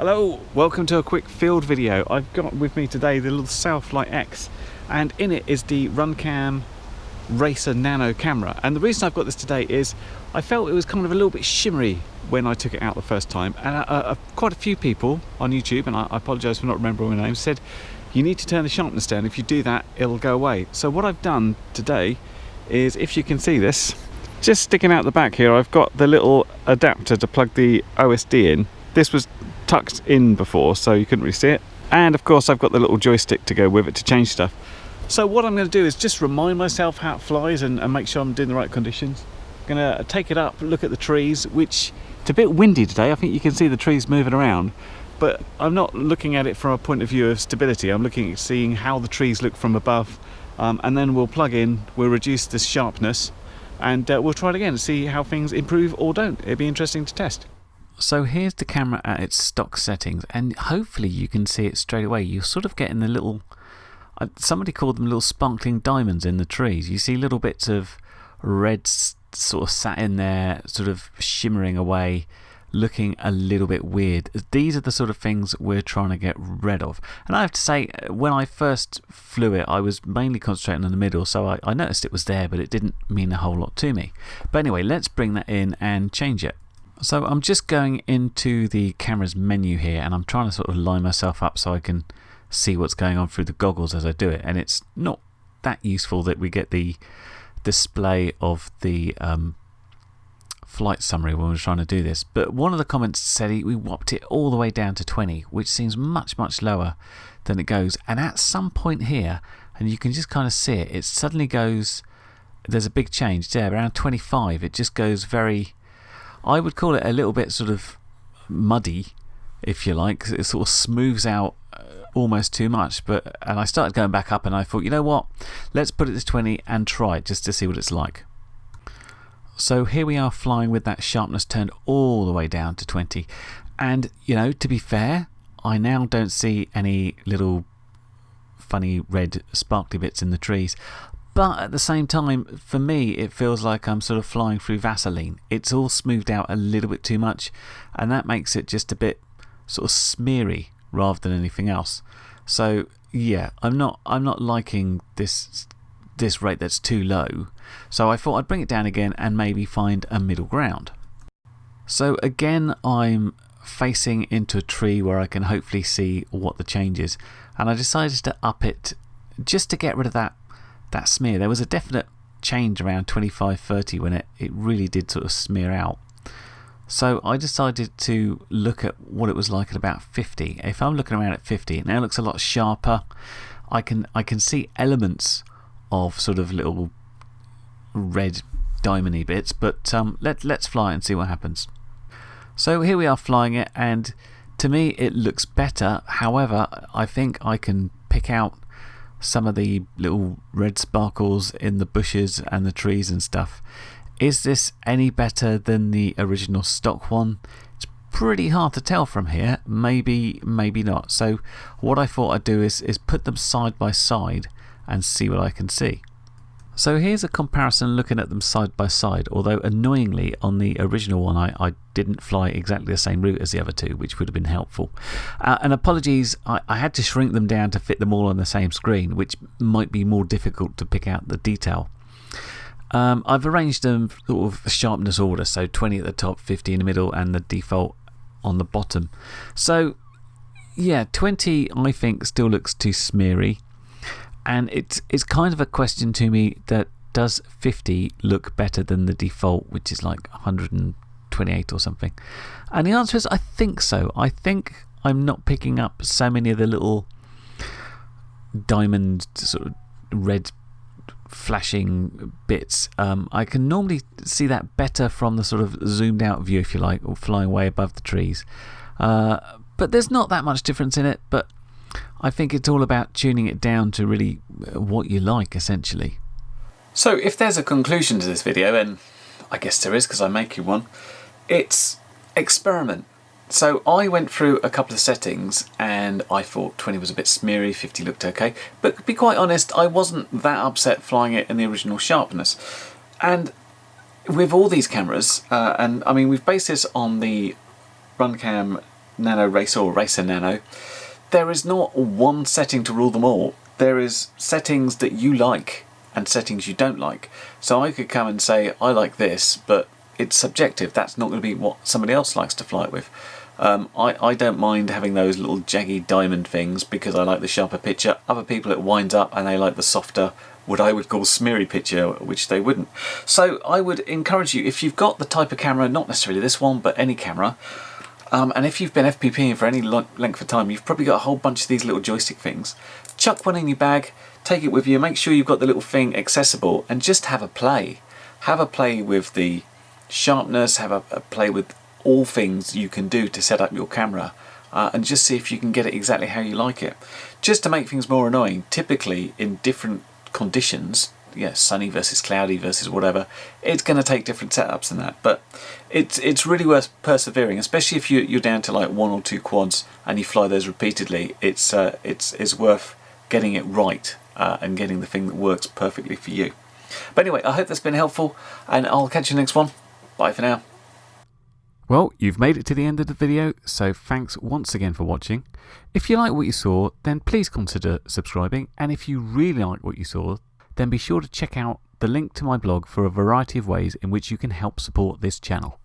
Hello, welcome to a quick field video. I've got with me today the little Southlight X, and in it is the RunCam Racer Nano camera. And the reason I've got this today is I felt it was kind of a little bit shimmery when I took it out the first time, and quite a few people on YouTube, and I apologise for not remembering their names, said you need to turn the sharpness down. If you do that, it'll go away. So what I've done today is, if you can see this, just sticking out the back here, I've got the little adapter to plug the OSD in. This was tucked in before, so you couldn't really see it. And of course I've got the little joystick to go with it to change stuff. So what I'm going to do is just remind myself how it flies and make sure I'm doing the right conditions. I'm going to take it up, look at the trees, which it's a bit windy today. I think you can see the trees moving around, but I'm not looking at it from a point of view of stability. I'm looking at seeing how the trees look from above, and then we'll plug in, we'll reduce the sharpness, and we'll try it again and see how things improve or don't. It'd be interesting to test. So here's the camera at its stock settings, and hopefully you can see it straight away. You're sort of getting the little, somebody called them little sparkling diamonds in the trees. You see little bits of red sort of sat in there, sort of shimmering away, looking a little bit weird. These are the sort of things we're trying to get rid of. And I have to say, when I first flew it, I was mainly concentrating on the middle, so I noticed it was there, but it didn't mean a whole lot to me. But anyway, let's bring that in and change it. So I'm just going into the camera's menu here, and I'm trying to sort of line myself up so I can see what's going on through the goggles as I do it. And it's not that useful that we get the display of the flight summary when we're trying to do this. But one of the comments said we whopped it all the way down to 20, which seems much lower than it goes. And at some point here, and you can just kind of see it, it suddenly goes, there's a big change there, around 25. It just goes very, I would call it a little bit sort of muddy, if you like. It sort of smooths out almost too much. And I started going back up, and I thought, you know what, let's put it to 20 and try it just to see what it's like. So here we are flying with that sharpness turned all the way down to 20. And, you know, to be fair, I now don't see any little funny red sparkly bits in the trees. But at the same time, for me, it feels like I'm sort of flying through Vaseline. It's all smoothed out a little bit too much, and that makes it just a bit sort of smeary rather than anything else. So yeah, I'm not liking this rate that's too low. So I thought I'd bring it down again and maybe find a middle ground. So again, I'm facing into a tree where I can hopefully see what the change is, and I decided to up it just to get rid of that smear. There was a definite change around 25-30 when it really did sort of smear out. So I decided to look at what it was like at about 50. If I'm looking around at 50, it now looks a lot sharper. I can see elements of sort of little red diamondy bits, but let's fly it and see what happens. So here we are flying it, and to me it looks better. However, I think I can pick out some of the little red sparkles in the bushes and the trees and stuff. Is this any better than the original stock one? It's pretty hard to tell from here. Maybe not. So what I thought I'd do is put them side by side and see what I can see. So here's a comparison looking at them side by side, although annoyingly on the original one I didn't fly exactly the same route as the other two, which would have been helpful. And apologies, I had to shrink them down to fit them all on the same screen, which might be more difficult to pick out the detail. I've arranged them sort of sharpness order, so 20 at the top, 50 in the middle, and the default on the bottom. So yeah, 20 I think still looks too smeary. And it's kind of a question to me that does 50 look better than the default, which is like 128 or something? And the answer is I think so. I think I'm not picking up so many of the little diamond sort of red flashing bits. I can normally see that better from the sort of zoomed out view, if you like, or flying way above the trees. But there's not that much difference in it, but I think it's all about tuning it down to really what you like, essentially. So if there's a conclusion to this video, and I guess there is because I'm making one, it's experiment. So I went through a couple of settings and I thought 20 was a bit smeary, 50 looked okay. But to be quite honest, I wasn't that upset flying it in the original sharpness. And with all these cameras, and I mean we've based this on the RunCam Nano Racer or Racer Nano, there is not one setting to rule them all. There is settings that you like and settings you don't like. So I could come and say, I like this, but it's subjective. That's not going to be what somebody else likes to fly it with. I don't mind having those little jaggy diamond things because I like the sharper picture. Other people it winds up and they like the softer, what I would call smeary picture, which they wouldn't. So I would encourage you, if you've got the type of camera, not necessarily this one, but any camera, and if you've been FPVing for any length of time, you've probably got a whole bunch of these little joystick things. Chuck one in your bag, take it with you, make sure you've got the little thing accessible, and just have a play. Have a play with the sharpness, have a play with all things you can do to set up your camera, and just see if you can get it exactly how you like it. Just to make things more annoying, typically in different conditions, sunny versus cloudy versus whatever, it's going to take different setups than that, but it's really worth persevering, especially if you're down to like 1 or 2 quads and you fly those repeatedly. It's worth getting it right and getting the thing that works perfectly for you. But anyway, I hope that's been helpful, and I'll catch you next one. Bye for now. Well, you've made it to the end of the video, so thanks once again for watching. If you like what you saw, then please consider subscribing, and if you really like what you saw, then be sure to check out the link to my blog for a variety of ways in which you can help support this channel.